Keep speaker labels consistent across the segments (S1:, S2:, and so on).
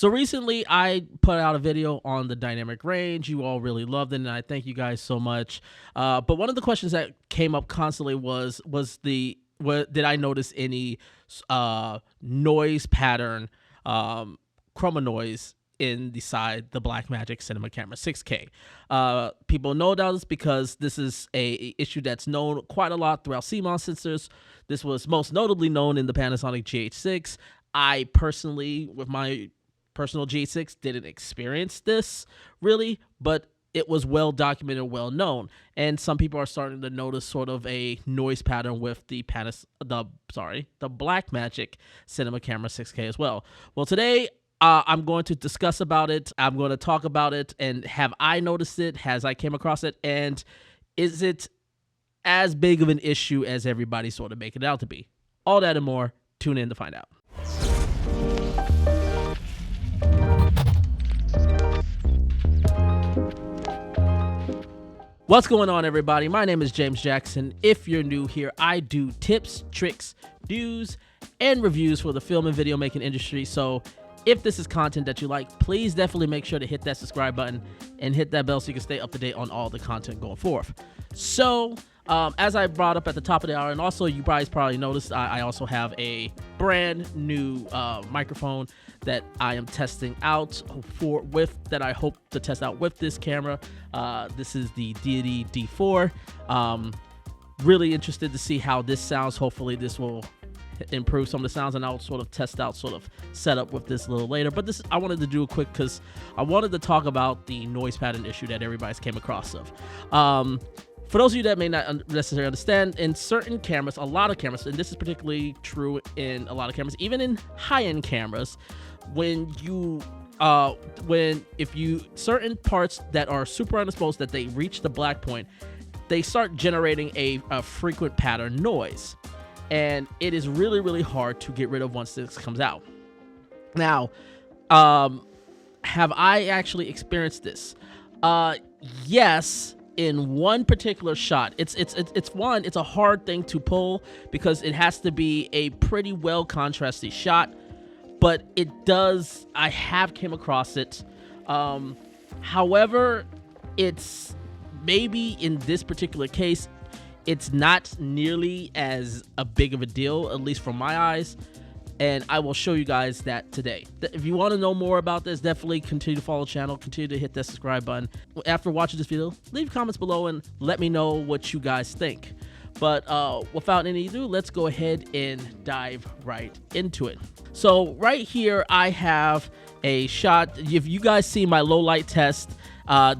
S1: So recently I put out a video on the dynamic range. You all really loved it, and I thank you guys so much. But one of the questions that came up constantly was did I notice any noise pattern, chroma noise in the Blackmagic Cinema Camera 6K. People know about this because this is a issue that's known quite a lot throughout CMOS sensors. This was most notably known in the Panasonic GH6. I personally, with my personal GH6, didn't experience this really, but it was well documented, well known, and some people are starting to notice sort of a noise pattern with the Blackmagic Cinema Camera 6K as well. Well, today I'm going to discuss about it. I'm going to talk about it, and have I noticed it? Has I came across it? And is it as big of an issue as everybody sort of make it out to be? All that and more. Tune in to find out. What's going on, everybody? My name is James Jackson. If you're new here, I do tips, tricks, news, and reviews for the film and video making industry. So if this is content that you like, please definitely make sure to hit that subscribe button and hit that bell so you can stay up to date on all the content going forth. So as I brought up at the top of the hour, and also you guys probably noticed, I also have a brand new microphone that I am testing out that I hope to test out with this camera. This is the Deity D4. Really interested to see how this sounds. Hopefully this will improve some of the sounds, and I'll sort of test out setup with this a little later. But I wanted to do a quick because I wanted to talk about the noise pattern issue that everybody's came across of. For those of you that may not necessarily understand, in certain cameras, a lot of cameras, and this is particularly true in a lot of cameras, even in high-end cameras, certain parts that are super underexposed, that they reach the black point, they start generating a frequent pattern noise. And it is really, really hard to get rid of once this comes out. Now, have I actually experienced this? Yes, in one particular shot. It's a hard thing to pull because it has to be a pretty well contrasted shot, but I have came across it. However, it's maybe in this particular case, it's not nearly as a big of a deal, at least from my eyes, and I will show you guys that today. If you want to know more about this, definitely continue to follow the channel, continue to hit that subscribe button. After watching this video, leave comments below and let me know what you guys think. But without any ado, let's go ahead and dive right into it. So right here, I have a shot. If you guys see my low light test,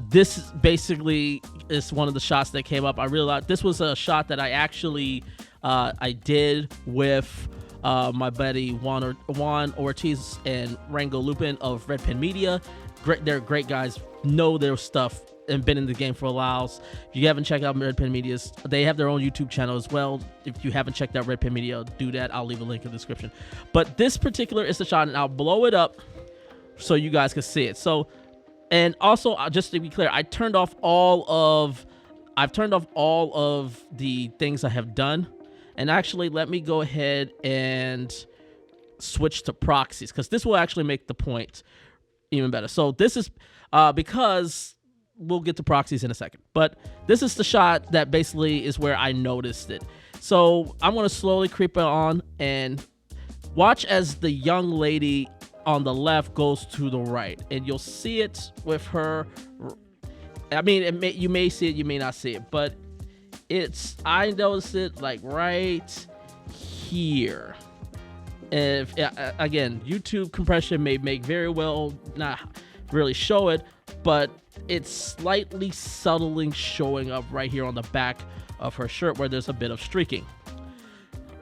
S1: this basically is one of the shots that came up. I realized this was a shot that I actually I did with my buddy Juan Ortiz and Rango Lupin of Red Pen Media. They're great guys, know their stuff, and been in the game for a while. If you haven't checked out Red Pen Media's, they have their own YouTube channel as well. If you haven't checked out Red Pen Media, do that. I'll leave a link in the description. But this particular is the shot, and I'll blow it up so you guys can see it. So, and also, just to be clear, I've turned off all of the things I have done. And actually, let me go ahead and switch to proxies, because this will actually make the point even better. So this is because we'll get to proxies in a second, but this is the shot that basically is where I noticed it. So I'm going to slowly creep it on and watch as the young lady on the left goes to the right, and you'll see it with her. I mean, you may see it, you may not see it, but I noticed it like right here. If again, YouTube compression may make very well not really show it, but it's slightly subtly showing up right here on the back of her shirt where there's a bit of streaking.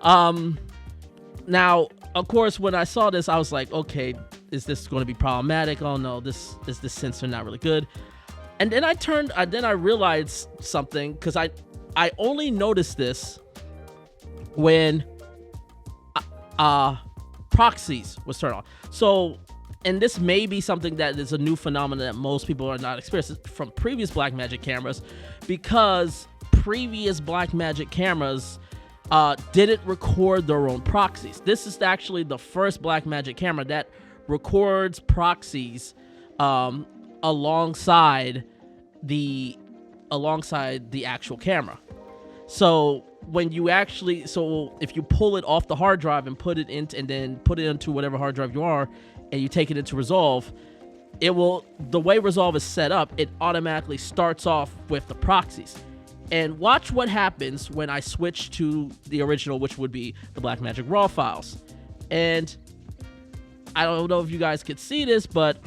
S1: Now, of course, when I saw this, I was like, okay, is this going to be problematic? Oh no, this sensor not really good. And then I realized something, because I only noticed this when proxies was turned on. So, and this may be something that is a new phenomenon that most people are not experiencing from previous Blackmagic cameras, because previous Blackmagic cameras didn't record their own proxies. This is actually the first Blackmagic camera that records proxies alongside the actual camera. So when you actually, so if you pull it off the hard drive and put it into whatever hard drive you are, and you take it into Resolve, it will, the way Resolve is set up, it automatically starts off with the proxies. And watch what happens when I switch to the original, which would be the Blackmagic RAW files. And I don't know if you guys could see this, but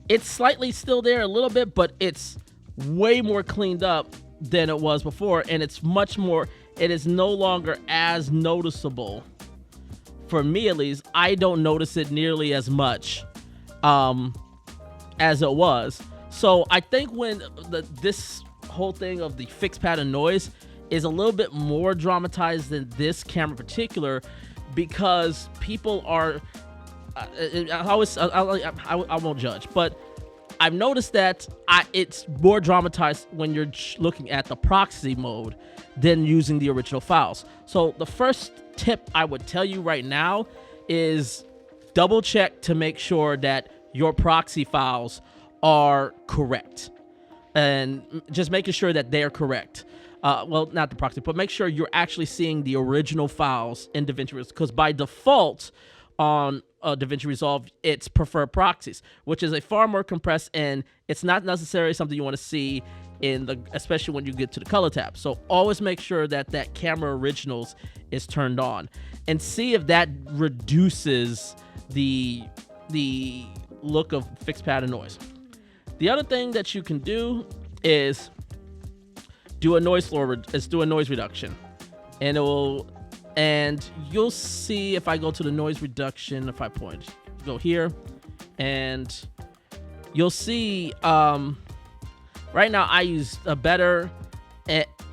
S1: it's slightly still there a little bit, but it's way more cleaned up than it was before. And it's much more, it is no longer as noticeable. For me, at least, I don't notice it nearly as much as it was. So I think when this whole thing of the fixed pattern noise is a little bit more dramatized than this camera in particular, because people are I won't judge, but I've noticed that it's more dramatized when you're looking at the proxy mode than using the original files. So the first tip I would tell you right now is double check to make sure that your proxy files are correct, and just making sure that they're correct. Well, not the proxy, but make sure you're actually seeing the original files in DaVinci Resolve, because by default on DaVinci Resolve, it's preferred proxies, which is a far more compressed, and it's not necessarily something you want to see especially when you get to the color tab. So always make sure that camera originals is turned on, and see if that reduces the look of fixed pattern noise. The other thing that you can do is do a noise reduction, and you'll see, if I go to the noise reduction, if I go here, and you'll see right now I use a better,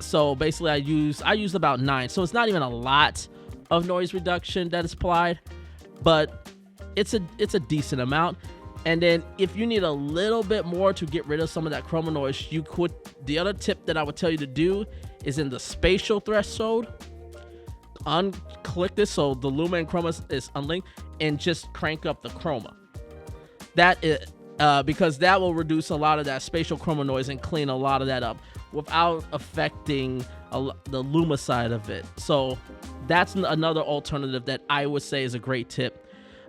S1: so basically I use about 9, so it's not even a lot of noise reduction that is applied, but it's a decent amount. And then if you need a little bit more to get rid of some of that chroma noise, the other tip that I would tell you to do is in the spatial threshold, unclick this so the luma and chroma is unlinked, and just crank up the chroma. That is because that will reduce a lot of that spatial chroma noise and clean a lot of that up without affecting the luma side of it. So that's another alternative that I would say is a great tip.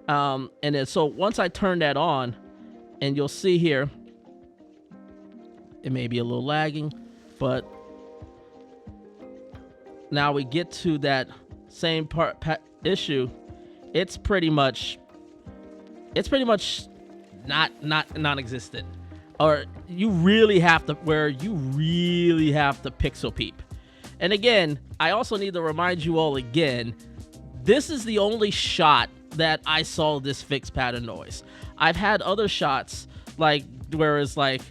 S1: And then so once I turn that on, and you'll see here, it may be a little lagging, but now we get to that same issue. It's pretty much non-existent, or you really have to pixel peep. And again, I also need to remind you all again, this is the only shot that I saw this fixed pattern noise. I've had other shots like where it's like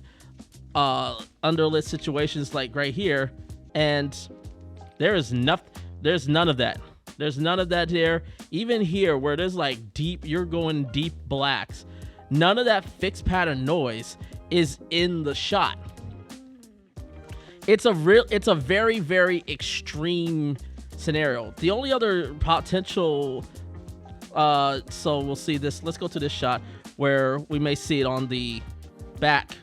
S1: underlit situations like right here, and there's none of that. There's none of that here. Even here where there's like you're going deep blacks, none of that fixed pattern noise is in the shot. It's a very, very extreme scenario. The only other potential so we'll see this. Let's go to this shot where we may see it on the back.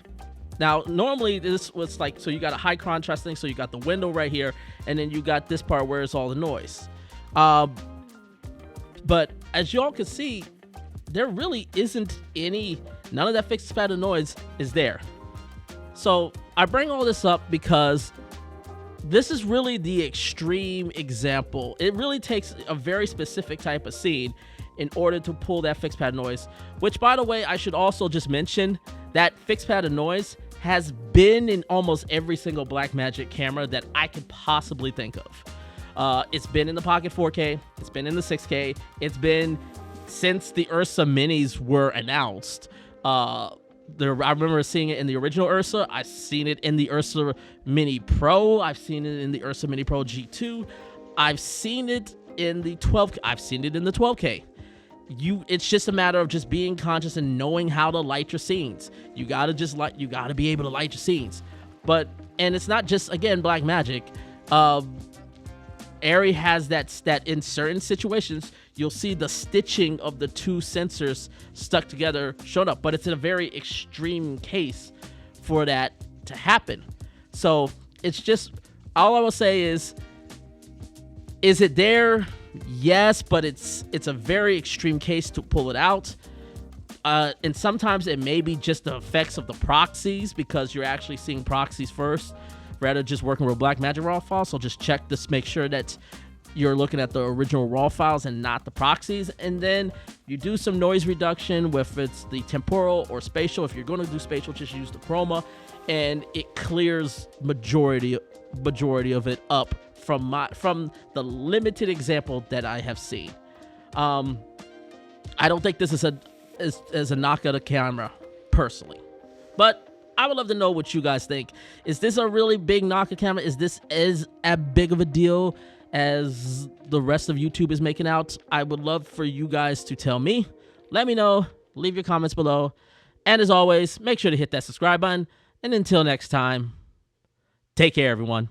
S1: Now, normally this was like, so you got a high contrast thing. So you got the window right here, and then you got this part where it's all the noise. But as y'all can see, there really isn't none of that fixed pattern noise is there. So I bring all this up because this is really the extreme example. It really takes a very specific type of scene in order to pull that fixed pattern noise, which, by the way, I should also just mention that fixed pattern noise has been in almost every single Blackmagic camera that I could possibly think of. It's been in the Pocket 4K, it's been in the 6K, it's been since the Ursa Minis were announced. I remember seeing it in the original Ursa. I've seen it in the Ursa Mini Pro. I've seen it in the Ursa Mini Pro G2. I've seen it in the 12. I've seen it in the 12K. It's just a matter of just being conscious and knowing how to light your scenes. You gotta be able to light your scenes. And it's not just, again, Blackmagic. Arri has that in certain situations, you'll see the stitching of the two sensors stuck together shown up, but it's in a very extreme case for that to happen. So it's just, all I will say is it there? Yes, but it's a very extreme case to pull it out. And sometimes it may be just the effects of the proxies, because you're actually seeing proxies first rather just working with Blackmagic raw files. So just check this, make sure that you're looking at the original raw files and not the proxies. And then you do some noise reduction, whether it's the temporal or spatial. If you're going to do spatial, just use the chroma, and it clears majority of it up from the limited example that I have seen. I don't think this is a knockout of camera personally, but I would love to know what you guys think. Is this a really big knockout camera? Is this as big of a deal as the rest of YouTube is making out? I would love for you guys to tell me. Let me know. Leave your comments below. And as always, make sure to hit that subscribe button. And until next time, take care, everyone.